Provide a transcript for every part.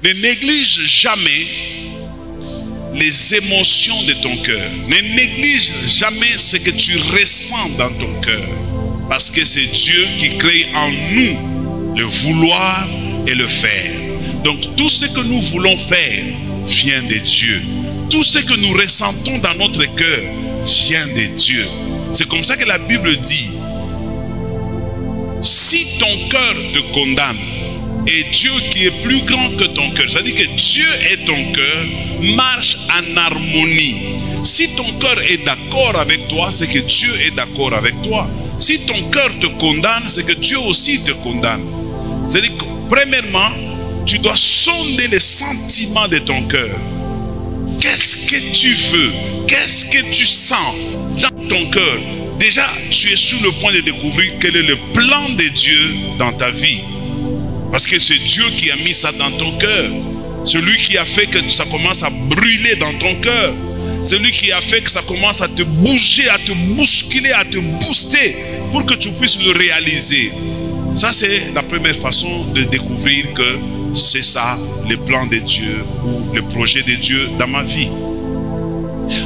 Ne néglige jamais les émotions de ton cœur. Ne néglige jamais ce que tu ressens dans ton cœur. Parce que c'est Dieu qui crée en nous le vouloir et le faire. Donc tout ce que nous voulons faire vient de Dieu. Tout ce que nous ressentons dans notre cœur vient de Dieu. C'est comme ça que la Bible dit, si ton cœur te condamne, et Dieu qui est plus grand que ton cœur, c'est-à-dire que Dieu et ton cœur marchent en harmonie. Si ton cœur est d'accord avec toi, c'est que Dieu est d'accord avec toi. Si ton cœur te condamne, c'est que Dieu aussi te condamne. C'est-à-dire que, premièrement, tu dois sonder les sentiments de ton cœur. Qu'est-ce que tu veux? Qu'est-ce que tu sens dans ton cœur? Déjà, tu es sur le point de découvrir quel est le plan de Dieu dans ta vie. Parce que c'est Dieu qui a mis ça dans ton cœur. Celui qui a fait que ça commence à brûler dans ton cœur. Celui qui a fait que ça commence à te bouger, à te bousculer, à te booster pour que tu puisses le réaliser. Ça, c'est la première façon de découvrir que c'est ça, le plan de Dieu ou le projet de Dieu dans ma vie.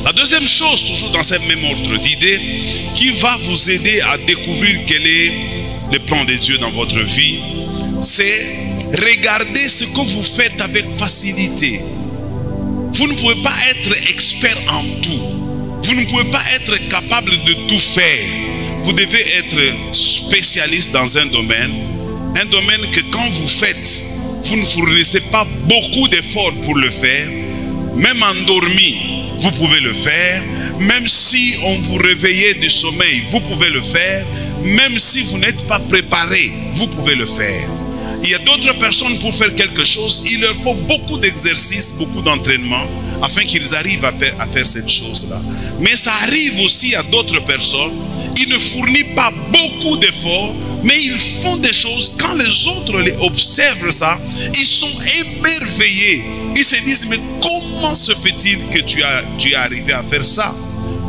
La deuxième chose, toujours dans ce même ordre d'idées, qui va vous aider à découvrir quel est le plan de Dieu dans votre vie, c'est regarder ce que vous faites avec facilité. Vous ne pouvez pas être expert en tout. Vous ne pouvez pas être capable de tout faire. Vous devez être spécialiste dans un domaine que quand vous faites, vous ne fournissez pas beaucoup d'efforts pour le faire. Même endormi, vous pouvez le faire. Même si on vous réveillait du sommeil, vous pouvez le faire. Même si vous n'êtes pas préparé, vous pouvez le faire. Il y a d'autres personnes, pour faire quelque chose, il leur faut beaucoup d'exercices, beaucoup d'entraînement, afin qu'ils arrivent à faire cette chose-là. Mais ça arrive aussi à d'autres personnes, ils ne fournissent pas beaucoup d'efforts, mais ils font des choses, quand les autres les observent ça, ils sont émerveillés. Ils se disent, mais comment se fait-il que tu es arrivé à faire ça?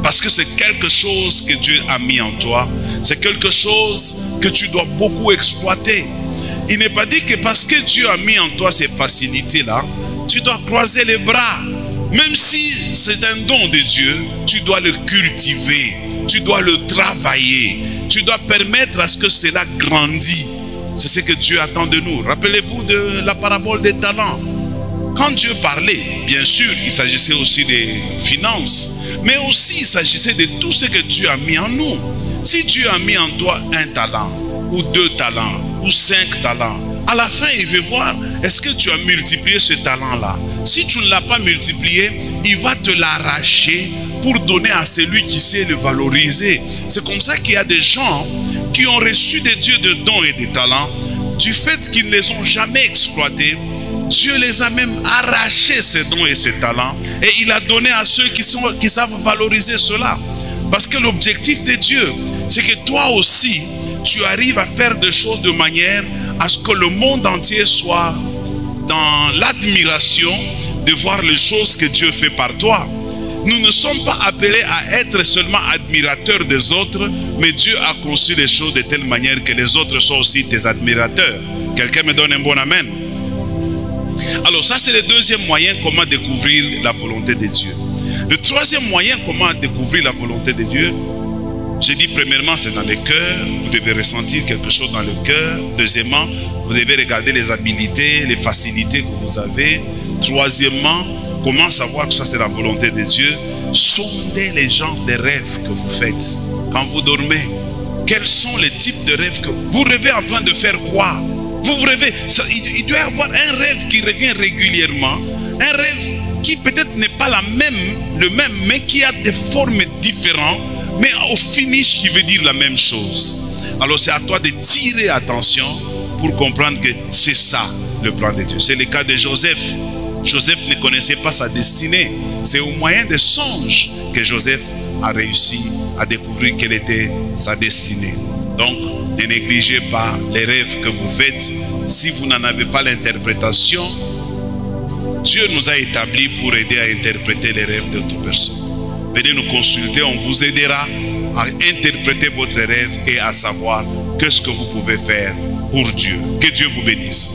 Parce que c'est quelque chose que Dieu a mis en toi. C'est quelque chose que tu dois beaucoup exploiter. Il n'est pas dit que parce que Dieu a mis en toi ces facilités-là, tu dois croiser les bras. Même si c'est un don de Dieu, tu dois le cultiver, tu dois le travailler, tu dois permettre à ce que cela grandisse. C'est ce que Dieu attend de nous. Rappelez-vous de la parabole des talents. Quand Dieu parlait, bien sûr, il s'agissait aussi des finances, mais aussi il s'agissait de tout ce que Dieu a mis en nous. Si Dieu a mis en toi un talent, ou 2 talents, ou 5 talents, à la fin il veut voir, est-ce que tu as multiplié ce talent-là? Si tu ne l'as pas multiplié, il va te l'arracher pour donner à celui qui sait le valoriser. C'est comme ça qu'il y a des gens qui ont reçu de Dieu des dons et des talents, du fait qu'ils ne les ont jamais exploités. Dieu les a même arrachés, ces dons et ces talents, et il a donné à ceux qui savent valoriser cela. Parce que l'objectif de Dieu, c'est que toi aussi, tu arrives à faire des choses de manière à ce que le monde entier soit dans l'admiration de voir les choses que Dieu fait par toi. Nous ne sommes pas appelés à être seulement admirateurs des autres, mais Dieu a conçu les choses de telle manière que les autres soient aussi tes admirateurs. Quelqu'un me donne un bon amen? Alors ça, c'est le deuxième moyen comment découvrir la volonté de Dieu. Le troisième moyen comment découvrir la volonté de Dieu, j'ai dit premièrement, c'est dans le cœur. Vous devez ressentir quelque chose dans le cœur. Deuxièmement, vous devez regarder les habilités, les facilités que vous avez. Troisièmement, comment savoir que ça c'est la volonté de Dieu? Sondez les genres de rêves que vous faites quand vous dormez. Quels sont les types de rêves que vous rêvez en train de faire quoi? Vous rêvez, il doit y avoir un rêve qui revient régulièrement. Un rêve qui peut-être n'est pas le même, mais qui a des formes différentes, mais au finish qui veut dire la même chose. Alors c'est à toi de tirer attention pour comprendre que c'est ça le plan de Dieu. C'est le cas de Joseph. Joseph ne connaissait pas sa destinée. C'est au moyen des songes que Joseph a réussi à découvrir quelle était sa destinée. Donc, ne négligez pas les rêves que vous faites. Si vous n'en avez pas l'interprétation, Dieu nous a établis pour aider à interpréter les rêves d'autres personnes. Venez nous consulter, on vous aidera à interpréter votre rêve et à savoir qu'est-ce que vous pouvez faire pour Dieu. Que Dieu vous bénisse.